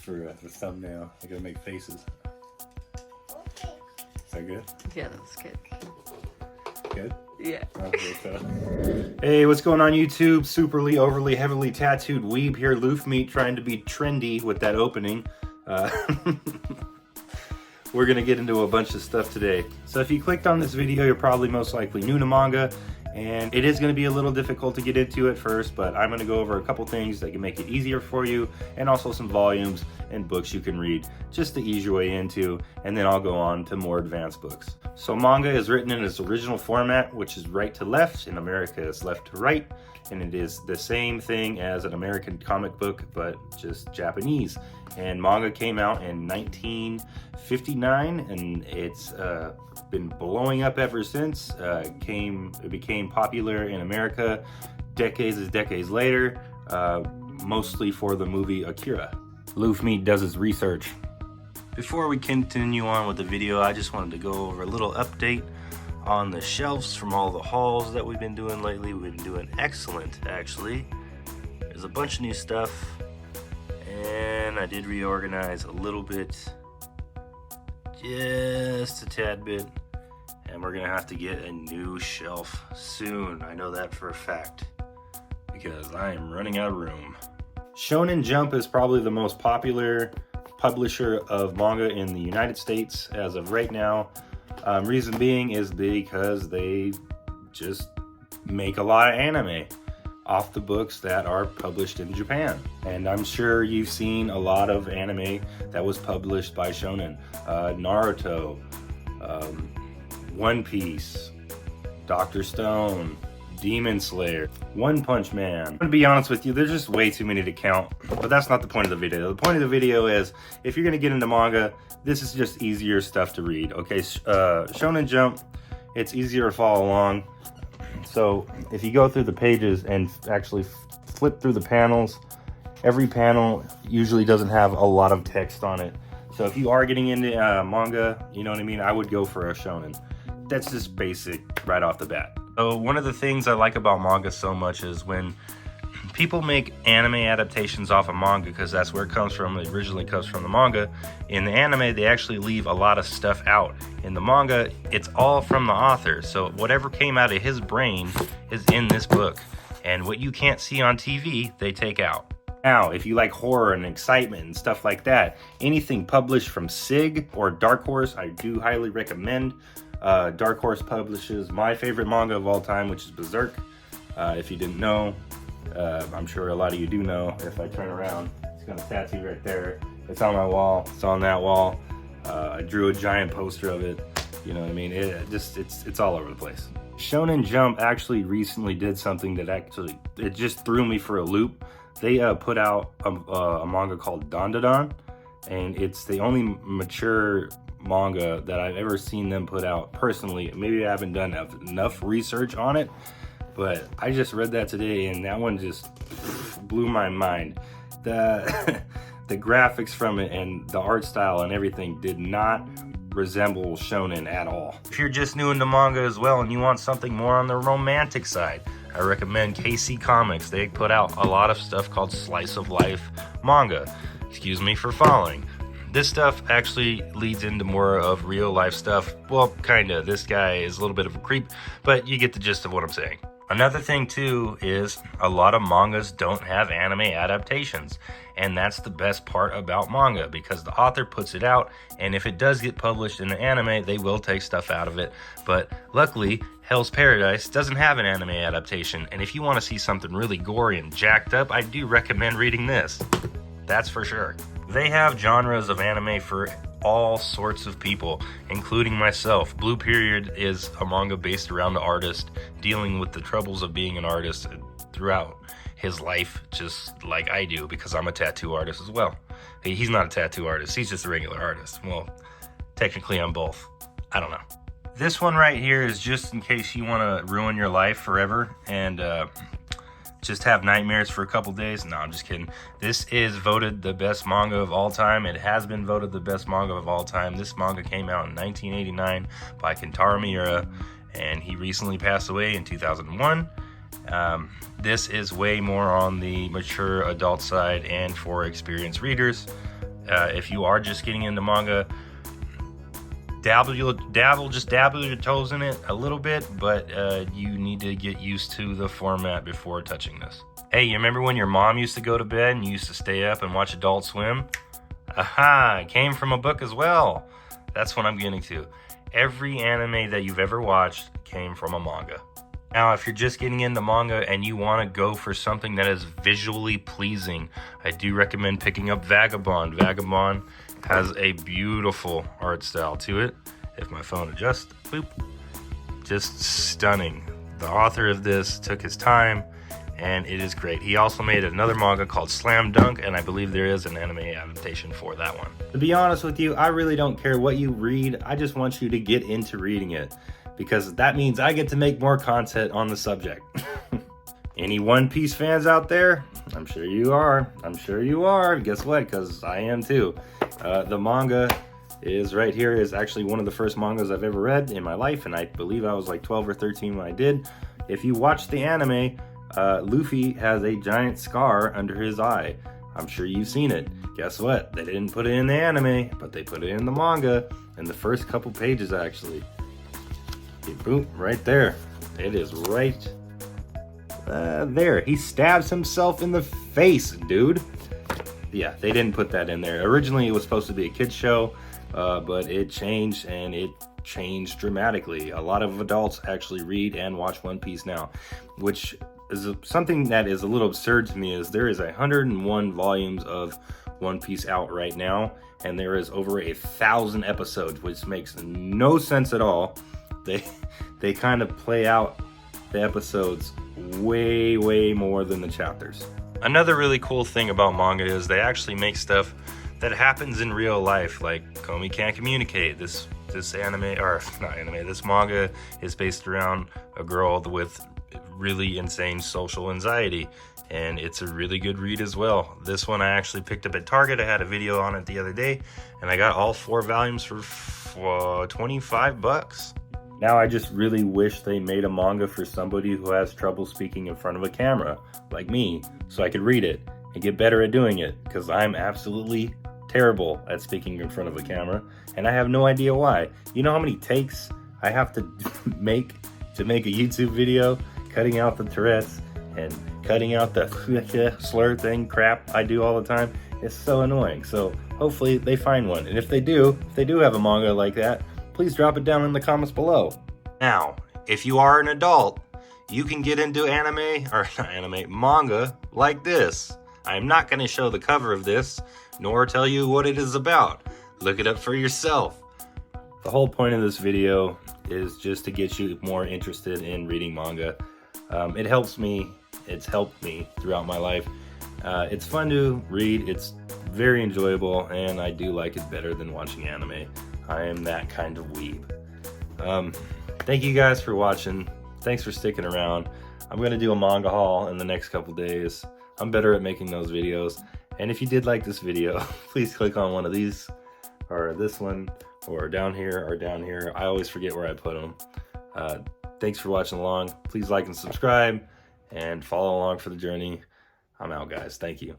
for the thumbnail. I gotta make faces. Is that good? Yeah, that's good. Good? Yeah. Hey, what's going on YouTube? Superly, overly, heavily tattooed weeb here, Loof Meat, trying to be trendy with that opening. We're gonna get into a bunch of stuff today. So if you clicked on this video, you're probably most likely new to manga, and it is gonna be a little difficult to get into at first, but I'm gonna go over a couple things that can make it easier for you, and also some volumes and books you can read just to ease your way into, and then I'll go on to more advanced books. So manga is written in its original format, which is right to left. In America, it's left to right, and it is the same thing as an American comic book, but just Japanese. And manga came out in 1959, and it's been blowing up ever since. It became popular in America decades later, mostly for the movie Akira. Loof Meat does his research. Before we continue on with the video, I just wanted to go over a little update on the shelves from all the hauls that we've been doing lately. We've been doing excellent, actually. There's a bunch of new stuff, and I did reorganize a little bit, just a tad bit, and we're gonna have to get a new shelf soon. I know that for a fact, because I am running out of room. Shonen Jump is probably the most popular publisher of manga in the United States as of right now. Reason being is because they just make a lot of anime off the books that are published in Japan. And I'm sure you've seen a lot of anime that was published by Shonen. Naruto, One Piece, Dr. Stone, Demon Slayer, One Punch Man. To be honest with you, there's just way too many to count, but that's not the point of the video. The point of the video is, if you're gonna get into manga, this is just easier stuff to read, okay? Shonen Jump, it's easier to follow along. So if you go through the pages and actually flip through the panels, every panel usually doesn't have a lot of text on it. So if you are getting into manga, you know what I mean, I would go for a shonen. That's just basic right off the bat. So one of the things I like about manga so much is when people make anime adaptations off of manga, because that's where it comes from. It originally comes from the manga. In the anime, they actually leave a lot of stuff out. In the manga, it's all from the author. So whatever came out of his brain is in this book. And what you can't see on TV, they take out. Now, if you like horror and excitement and stuff like that, anything published from SIG or Dark Horse, I do highly recommend. Dark Horse publishes my favorite manga of all time, which is Berserk. If you didn't know, I'm sure a lot of you do know. If I turn around, it's got a tattoo right there. It's on my wall. It's on that wall. I drew a giant poster of it. You know what I mean? It's all over the place. Shonen Jump actually recently did something that it just threw me for a loop. They put out a manga called Dandadan, and it's the only mature manga that I've ever seen them put out personally. Maybe I haven't done enough research on it, but I just read that today, and that one just blew my mind. The graphics from it and the art style and everything did not resemble shonen at all. If you're just new into manga as well and you want something more on the romantic side, I recommend KC Comics. They put out a lot of stuff called slice of life manga. Excuse me for following. This stuff actually leads into more of real life stuff. Well, kinda. This guy is a little bit of a creep, but you get the gist of what I'm saying. Another thing too is a lot of mangas don't have anime adaptations, and that's the best part about manga, because the author puts it out, and if it does get published in the anime, they will take stuff out of it. But luckily, Hell's Paradise doesn't have an anime adaptation, and if you want to see something really gory and jacked up, I do recommend reading this. That's for sure. They have genres of anime for all sorts of people, including myself. Blue Period is a manga based around the artist dealing with the troubles of being an artist throughout his life, just like I do, because I'm a tattoo artist as well. He's not a tattoo artist, he's just a regular artist. Well, technically I'm both. I don't know. This one right here is just in case you want to ruin your life forever and just have nightmares for a couple days. No, I'm just kidding. This is voted the best manga of all time. It has been voted the best manga of all time. This manga came out in 1989 by Kentaro Miura, and he recently passed away in 2001. This is way more on the mature adult side and for experienced readers. If you are just getting into manga, dabble your toes in it a little bit, but you need to get used to the format before touching this. Hey, you remember when your mom used to go to bed and you used to stay up and watch Adult Swim? Aha, it came from a book as well. That's what I'm getting to. Every anime that you've ever watched came from a manga. Now, if you're just getting into manga and you want to go for something that is visually pleasing, I do recommend picking up Vagabond. Vagabond has a beautiful art style to it. If my phone adjusts, boop, just stunning. The author of this took his time, and it is great. He also made another manga called Slam Dunk, and I believe there is an anime adaptation for that one. To be honest with you, I really don't care what you read. I just want you to get into reading it, because that means I get to make more content on the subject. Any One Piece fans out there? I'm sure you are. Guess what? Because I am too. The manga is right here. Is actually one of the first mangas I've ever read in my life, and I believe I was like 12 or 13 when I did. If you watch the anime, Luffy has a giant scar under his eye. I'm sure you've seen it. Guess what? They didn't put it in the anime, but they put it in the manga in the first couple pages, actually. Boom, right there. It is right there. He stabs himself in the face, dude. Yeah, they didn't put that in there. Originally, it was supposed to be a kid's show, but it changed, and it changed dramatically. A lot of adults actually read and watch One Piece now, which is something that is a little absurd to me. Is there is 101 volumes of One Piece out right now, and there is over 1,000 episodes, which makes no sense at all. They kind of play out the episodes way more than the chapters. Another really cool thing about manga is they actually make stuff that happens in real life, like Komi Can't Communicate. This manga is based around a girl with really insane social anxiety, and it's a really good read as well. This one I actually picked up at Target. I had a video on it the other day, and I got all 4 volumes for $25. Now I just really wish they made a manga for somebody who has trouble speaking in front of a camera, like me, so I could read it and get better at doing it, because I'm absolutely terrible at speaking in front of a camera, and I have no idea why. You know how many takes I have to make a YouTube video, cutting out the Tourette's and cutting out the slur thing crap I do all the time? It's so annoying. So hopefully they find one, and if they do have a manga like that, please drop it down in the comments below. Now, if you are an adult, you can get into manga like this. I'm not going to show the cover of this, nor tell you what it is about. Look it up for yourself. The whole point of this video is just to get you more interested in reading manga. It helps me. It's helped me throughout my life. It's fun to read. It's very enjoyable, and I do like it better than watching anime. I am that kind of weeb. Thank you guys for watching. Thanks for sticking around. I'm going to do a manga haul in the next couple days. I'm better at making those videos. And if you did like this video, please click on one of these, or this one, or down here, or down here. I always forget where I put them. Thanks for watching along. Please like and subscribe, and follow along for the journey. I'm out, guys. Thank you.